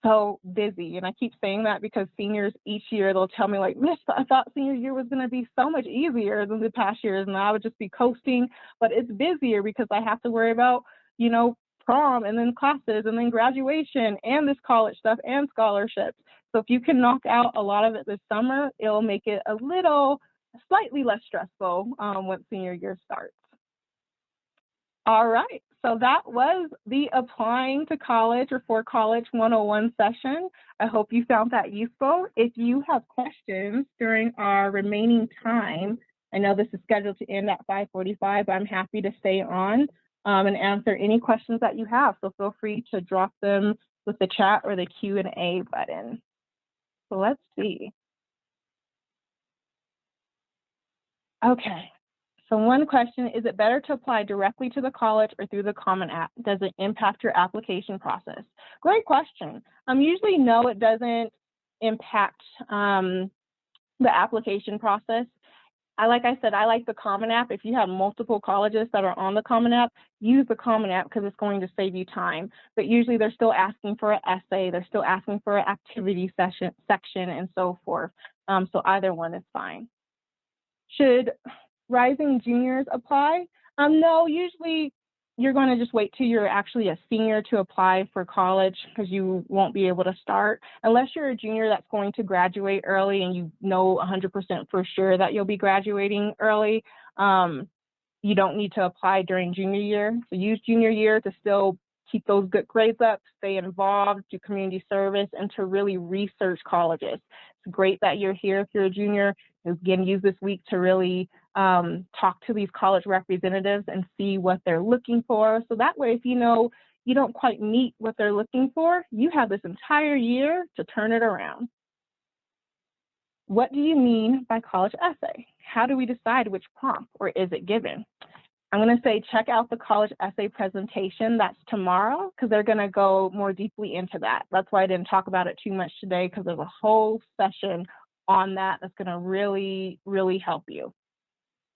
so busy. And I keep saying that because seniors each year, they'll tell me like, Miss, I thought senior year was going to be so much easier than the past years, and I would just be coasting, but it's busier because I have to worry about, you know, prom and then classes and then graduation and this college stuff and scholarships. So if you can knock out a lot of it this summer, it'll make it a little, slightly less stressful once senior year starts. All right, so that was the Applying to College or For College 101 session. I hope you found that useful. If you have questions during our remaining time, I know this is scheduled to end at 5:45, but I'm happy to stay on and answer any questions that you have. So feel free to drop them with the chat or the Q&A button. So let's see. Okay. So one question, is it better to apply directly to the college or through the Common App? Does it impact your application process? Great question. Usually no, it doesn't impact the application process. Like I said, I like the Common App. If you have multiple colleges that are on the Common App, use the Common App because it's going to save you time. But usually they're still asking for an essay, they're still asking for an activity section, and so forth. So either one is fine. Should rising juniors apply? No, usually you're going to just wait till you're actually a senior to apply for college because you won't be able to start. Unless you're a junior that's going to graduate early and you know 100% for sure that you'll be graduating early, you don't need to apply during junior year. So use junior year to still keep those good grades up, stay involved, do community service, and to really research colleges. It's great that you're here if you're a junior. Again, use this week to really talk to these college representatives and see what they're looking for. So that way, if you know you don't quite meet what they're looking for, you have this entire year to turn it around. What do you mean by college essay? How do we decide which prompt, or is it given? I'm going to say check out the college essay presentation. That's tomorrow because they're going to go more deeply into that. That's why I didn't talk about it too much today, because there's a whole session on that that's going to really, really help you.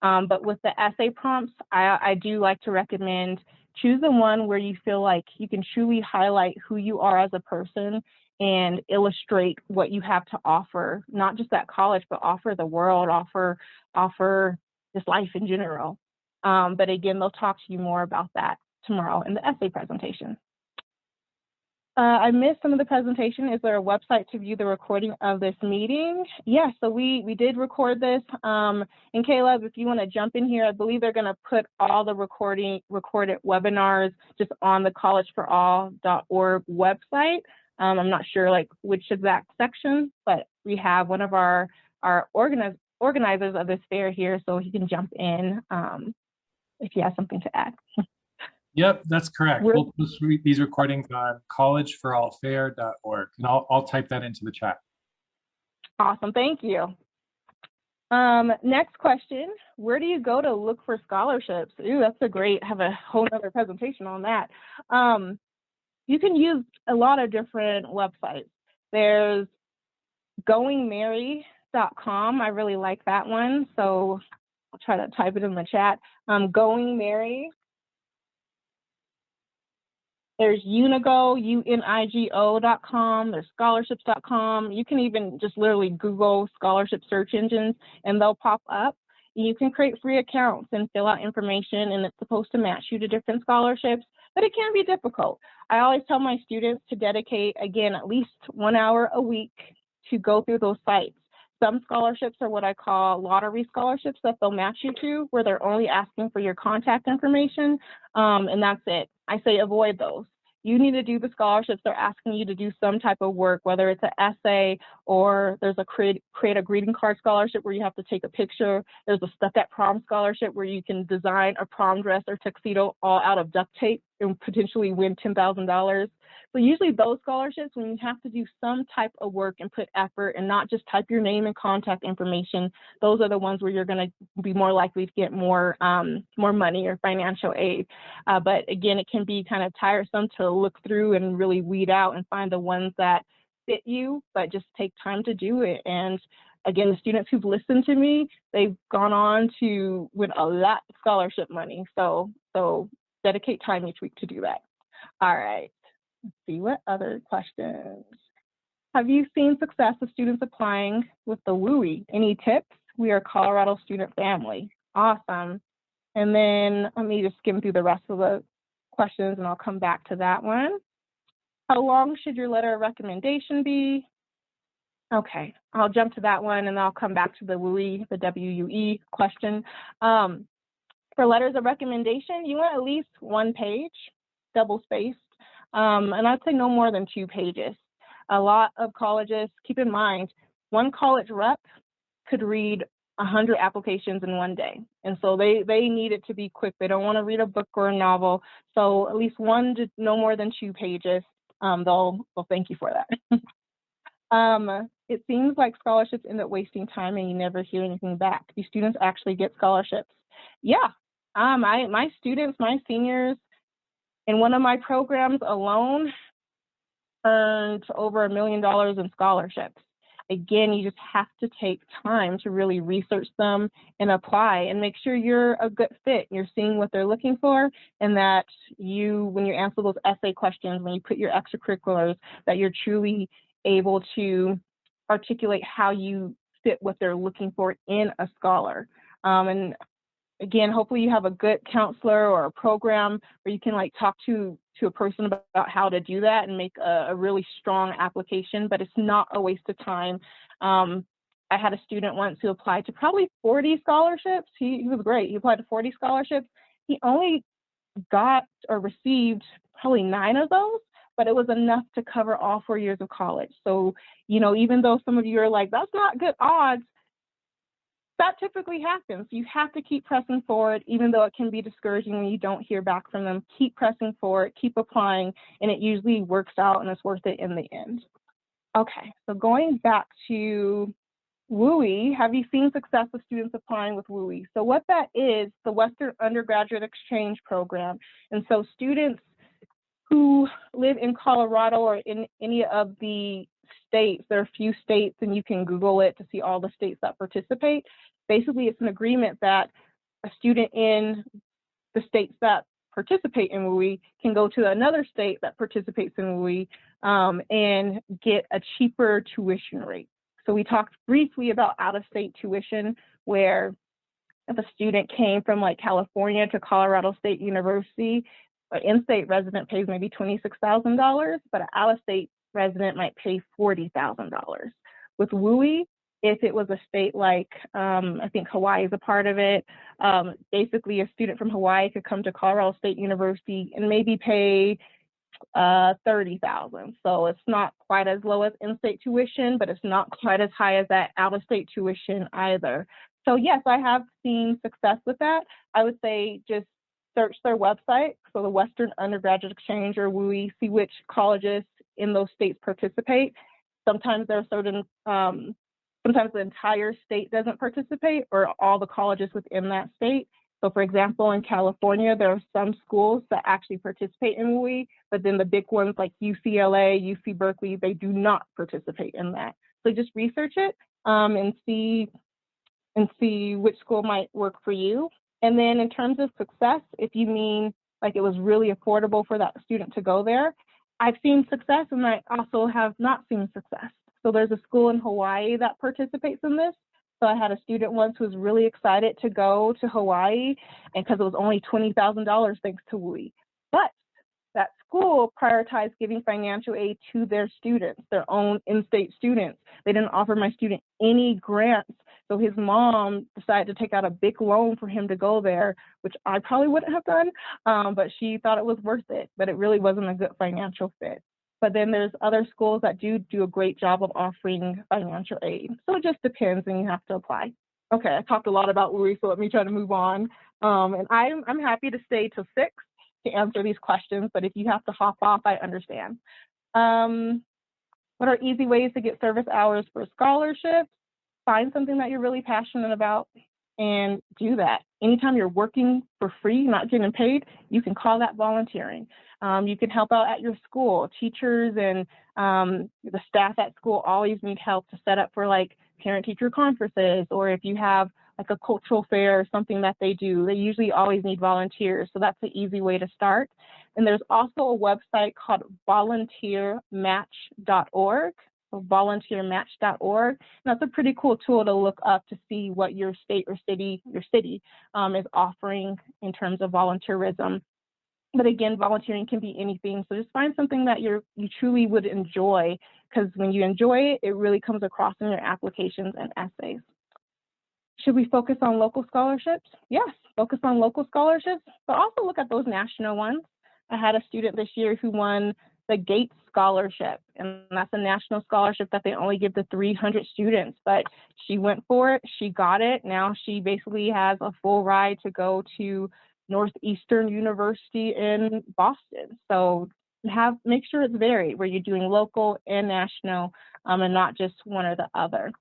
But with the essay prompts, I do like to recommend choose the one where you feel like you can truly highlight who you are as a person and illustrate what you have to offer, not just at college, but offer the world, offer just life in general. But again, they'll talk to you more about that tomorrow in the essay presentation. I missed some of the presentation. Is there a website to view the recording of this meeting? Yes, so we did record this. And Caleb, if you want to jump in here, I believe they're going to put all the recorded webinars just on the collegeforall.org website. I'm not sure like which exact section, but we have one of our organizers of this fair here, so he can jump in if you have something to add. Yep, that's correct. We'll post these recordings on collegeforallfair.org, and I'll type that into the chat. Awesome, thank you. Next question, where do you go to look for scholarships? Ooh, that's have a whole nother presentation on that. You can use a lot of different websites. There's goingmary.com. I really like that one, so I'll try to type it in the chat. Going Mary. There's Unigo, unigo.com, there's scholarships.com. You can even just literally Google scholarship search engines and they'll pop up. You can create free accounts and fill out information, and it's supposed to match you to different scholarships, but it can be difficult. I always tell my students to dedicate, again, at least 1 hour a week to go through those sites. Some scholarships are what I call lottery scholarships that they'll match you to, where they're only asking for your contact information, and that's it. I say avoid those. You need to do the scholarships. They're asking you to do some type of work, whether it's an essay or there's a create a greeting card scholarship where you have to take a picture. There's a stuck at prom scholarship where you can design a prom dress or tuxedo all out of duct tape and potentially win $10,000. So usually those scholarships, when you have to do some type of work and put effort and not just type your name and contact information, those are the ones where you're going to be more likely to get more money or financial aid. But again, it can be kind of tiresome to look through and really weed out and find the ones that fit you, but just take time to do it. And again, the students who've listened to me, they've gone on to win a lot of scholarship money. So dedicate time each week to do that. All right. Let's see what other questions. Have you seen success of students applying with the WUI? Any tips? We are Colorado student family. Awesome. And then let me just skim through the rest of the questions and I'll come back to that one. How long should your letter of recommendation be? Okay, I'll jump to that one and I'll come back to the WUI, the WUE question. For letters of recommendation, you want at least 1 page, double-spaced. And I'd say no more than 2 pages. A lot of colleges, keep in mind, one college rep could read 100 applications in 1 day. And so they need it to be quick. They don't want to read a book or a novel. So at least 1 to no more than 2 pages. They'll thank you for that. It seems like scholarships end up wasting time and you never hear anything back. Do students actually get scholarships? Yeah, my students, my seniors, in one of my programs alone, earned over $1 million in scholarships. Again, you just have to take time to really research them and apply and make sure you're a good fit. You're seeing what they're looking for, and that when you answer those essay questions, when you put your extracurriculars, that you're truly able to articulate how you fit what they're looking for in a scholar. And again, hopefully you have a good counselor or a program where you can talk to a person about how to do that and make a really strong application, but it's not a waste of time. I had a student once who applied to probably 40 scholarships. He was great. He applied to 40 scholarships. He only got or received probably 9 of those, but it was enough to cover all 4 years of college. So, even though some of you are like, that's not good odds, that typically happens. You have to keep pressing forward, even though it can be discouraging when you don't hear back from them. Keep pressing forward, keep applying, and it usually works out and it's worth it in the end. Okay, so going back to WUI, have you seen success of students applying with WUI? So what that is, the Western Undergraduate Exchange Program. And so students who live in Colorado or in any of the states, there are a few states, and you can Google it to see all the states that participate. Basically, it's an agreement that a student in the states that participate in WUI can go to another state that participates in WUI and get a cheaper tuition rate. So we talked briefly about out-of-state tuition, where if a student came from California to Colorado State University, an in-state resident pays maybe $26,000, but an out-of-state resident might pay $40,000. With WUI, if it was a state I think Hawaii is a part of it, basically a student from Hawaii could come to Colorado State University and maybe pay $30,000. So it's not quite as low as in-state tuition, but it's not quite as high as that out-of-state tuition either. So yes, I have seen success with that. I would say just search their website, so the Western Undergraduate Exchange or WUI, see which colleges in those states participate. Sometimes there are certain, sometimes the entire state doesn't participate, or all the colleges within that state. So for example, in California, there are some schools that actually participate in WUI, but then the big ones like UCLA, UC Berkeley, they do not participate in that. So just research it and see which school might work for you. And then in terms of success, if you mean like it was really affordable for that student to go there. I've seen success, and I also have not seen success. So there's a school in Hawaii that participates in this. So I had a student once who was really excited to go to Hawaii, and because it was only $20,000 thanks to WUI. But that school prioritized giving financial aid to their students, their own in-state students. They didn't offer my student any grants. So his mom decided to take out a big loan for him to go there, which I probably wouldn't have done, but she thought it was worth it, but it really wasn't a good financial fit. But then there's other schools that do a great job of offering financial aid. So it just depends, and you have to apply. Okay, I talked a lot about WUI, so let me try to move on. And I'm happy to stay till 6 to answer these questions, but if you have to hop off, I understand. What are easy ways to get service hours for scholarships? Find something that you're really passionate about and do that. Anytime you're working for free, not getting paid, you can call that volunteering. You can help out at your school. Teachers and the staff at school always need help to set up for like parent-teacher conferences, or if you have like a cultural fair or something that they do, they usually always need volunteers. So that's an easy way to start. And there's also a website called volunteermatch.org. So volunteermatch.org. That's a pretty cool tool to look up to see what your state or city, is offering in terms of volunteerism. But again, volunteering can be anything. So just find something that you truly would enjoy, because when you enjoy it, it really comes across in your applications and essays. Should we focus on local scholarships? Yes, focus on local scholarships, but also look at those national ones. I had a student this year who won the Gates Scholarship, and that's a national scholarship that they only give to 300 students, but she went for it, she got it. Now she basically has a full ride to go to Northeastern University in Boston. So make sure it's varied, where you're doing local and national, and not just one or the other.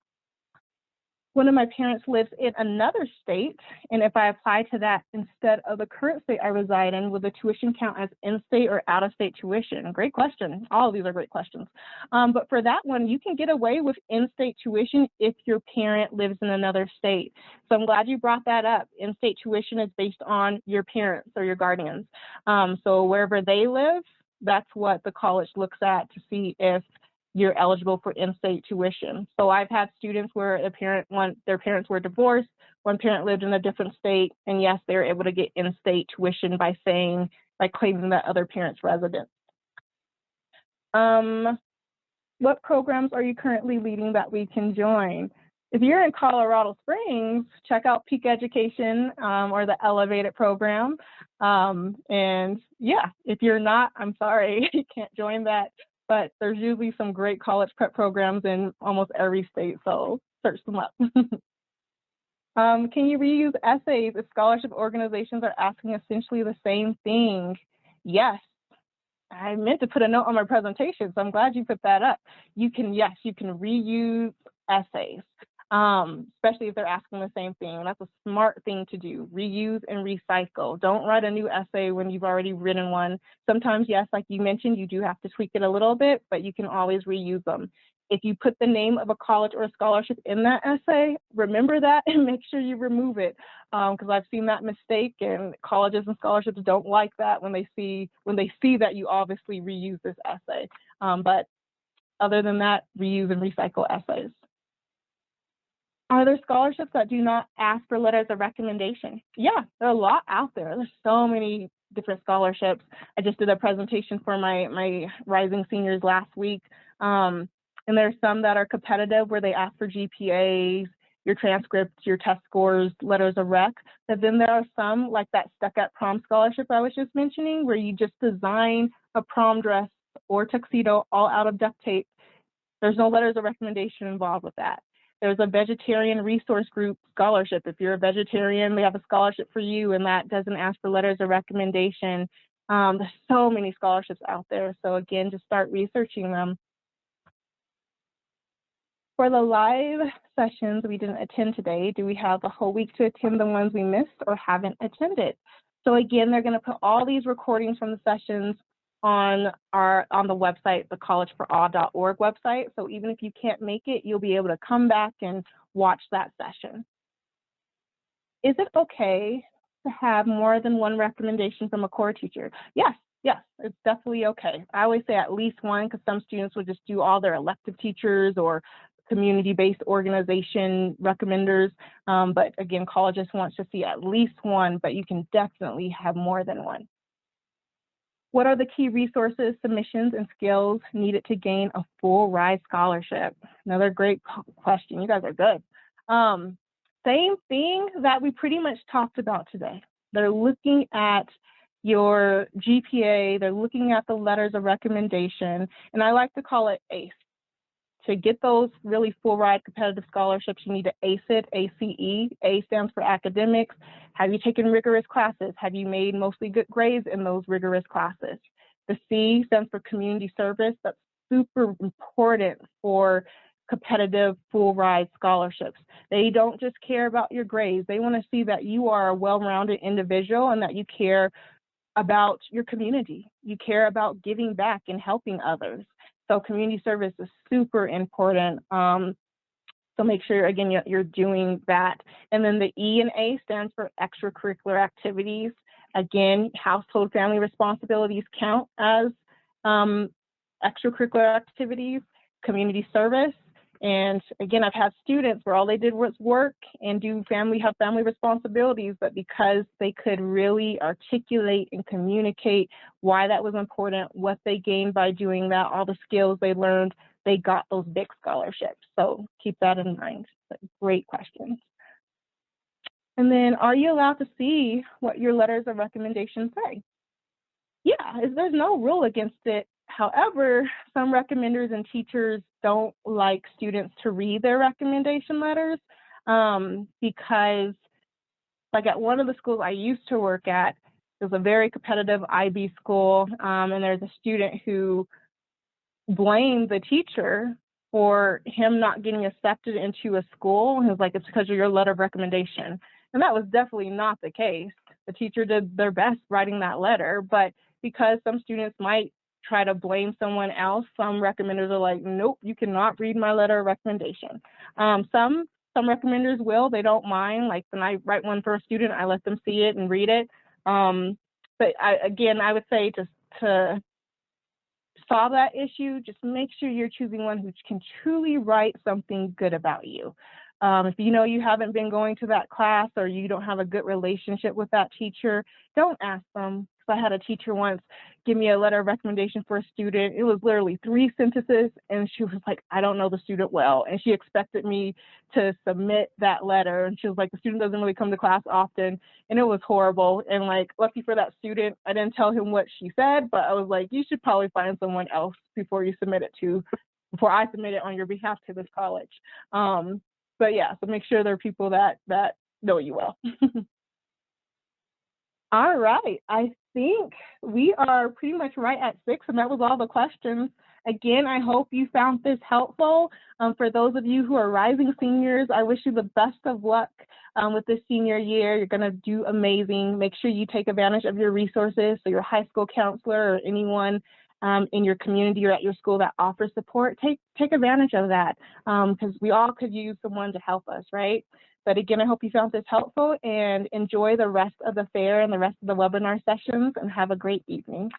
One of my parents lives in another state, and if I apply to that instead of the current state I reside in, will the tuition count as in-state or out-of-state tuition? Great question. All of these are great questions. But for that one, you can get away with in-state tuition if your parent lives in another state. So I'm glad you brought that up. In-state tuition is based on your parents or your guardians. So wherever they live, that's what the college looks at to see if you're eligible for in-state tuition. So I've had students where their parents were divorced, one parent lived in a different state, and yes, they were able to get in-state tuition by claiming that other parent's residence. What programs are you currently leading that we can join? If you're in Colorado Springs, check out Peak Education or the Elevated program. And yeah, if you're not, I'm sorry, you can't join that. But there's usually some great college prep programs in almost every state, so search them up. Can you reuse essays if scholarship organizations are asking essentially the same thing? Yes. I meant to put a note on my presentation, so I'm glad you put that up. You can reuse essays, especially if they're asking the same thing. That's a smart thing to do. Reuse and recycle. Don't write a new essay when you've already written one. Sometimes, yes, like you mentioned, you do have to tweak it a little bit, but you can always reuse them. If you put the name of a college or a scholarship in that essay, remember that and make sure you remove it, because I've seen that mistake, and colleges and scholarships don't like that when they see that you obviously reuse this essay. But other than that, reuse and recycle essays. Are there scholarships that do not ask for letters of recommendation? Yeah, there are a lot out there. There's so many different scholarships. I just did a presentation for my rising seniors last week. And there's some that are competitive where they ask for GPAs, your transcripts, your test scores, letters of rec. But then there are some, like that Stuck at Prom scholarship I was just mentioning, where you just design a prom dress or tuxedo all out of duct tape. There's no letters of recommendation involved with that. There's a vegetarian resource group scholarship. If you're a vegetarian, they have a scholarship for you, and that doesn't ask for letters of recommendation. There's so many scholarships out there. So again, just start researching them. For the live sessions we didn't attend today, do we have the whole week to attend the ones we missed or haven't attended? So again, they're going to put all these recordings from the sessions on the website, the collegeforall.org website. So even if you can't make it, you'll be able to come back and watch that session. Is it okay to have more than one recommendation from a core teacher? Yes, it's definitely okay. I always say at least one, because some students will just do all their elective teachers or community-based organization recommenders. But again, colleges wants to see at least one, but you can definitely have more than one. What are the key resources, submissions, and skills needed to gain a full ride scholarship? Another great question. You guys are good. Same thing that we pretty much talked about today. They're looking at your GPA, they're looking at the letters of recommendation, and I like to call it ACE. To get those really full ride competitive scholarships, you need to ACE it, ACE. A stands for academics. Have you taken rigorous classes? Have you made mostly good grades in those rigorous classes? The C stands for community service. That's super important for competitive full ride scholarships. They don't just care about your grades. They want to see that you are a well-rounded individual and that you care about your community. You care about giving back and helping others. So community service is super important. So make sure, again, you're doing that. And then the E and A stands for extracurricular activities. Again, household family responsibilities count as extracurricular activities, community service. And again, I've had students where all they did was work and have family responsibilities, but because they could really articulate and communicate why that was important, what they gained by doing that, all the skills they learned, they got those big scholarships. So keep that in mind. Great questions. And then, are you allowed to see what your letters of recommendation say? Yeah, there's no rule against it. However, some recommenders and teachers don't like students to read their recommendation letters because, like at one of the schools I used to work at, it was a very competitive IB school, and there's a student who blamed the teacher for him not getting accepted into a school. He was like, it's because of your letter of recommendation. And that was definitely not the case. The teacher did their best writing that letter, but because some students might try to blame someone else, some recommenders are like, nope, you cannot read my letter of recommendation. Some recommenders will, they don't mind. Like when I write one for a student, I let them see it and read it. But I would say to solve that issue, just make sure you're choosing one who can truly write something good about you. If you know you haven't been going to that class or you don't have a good relationship with that teacher, don't ask them. I had a teacher once give me a letter of recommendation for a student. It was literally 3 sentences, and she was like, I don't know the student well. And she expected me to submit that letter. And she was like, the student doesn't really come to class often. And it was horrible. And like, lucky for that student, I didn't tell him what she said, but I was like, you should probably find someone else before I submit it on your behalf to this college. But yeah, so make sure there are people that know you well. All right, I think we are pretty much right at 6, and that was all the questions. Again, I hope you found this helpful. For those of you who are rising seniors, I wish you the best of luck with this senior year. You're gonna do amazing. Make sure you take advantage of your resources, so your high school counselor or anyone in your community or at your school that offers support, take advantage of that, because we all could use someone to help us, right? But again, I hope you found this helpful, and enjoy the rest of the fair and the rest of the webinar sessions, and have a great evening.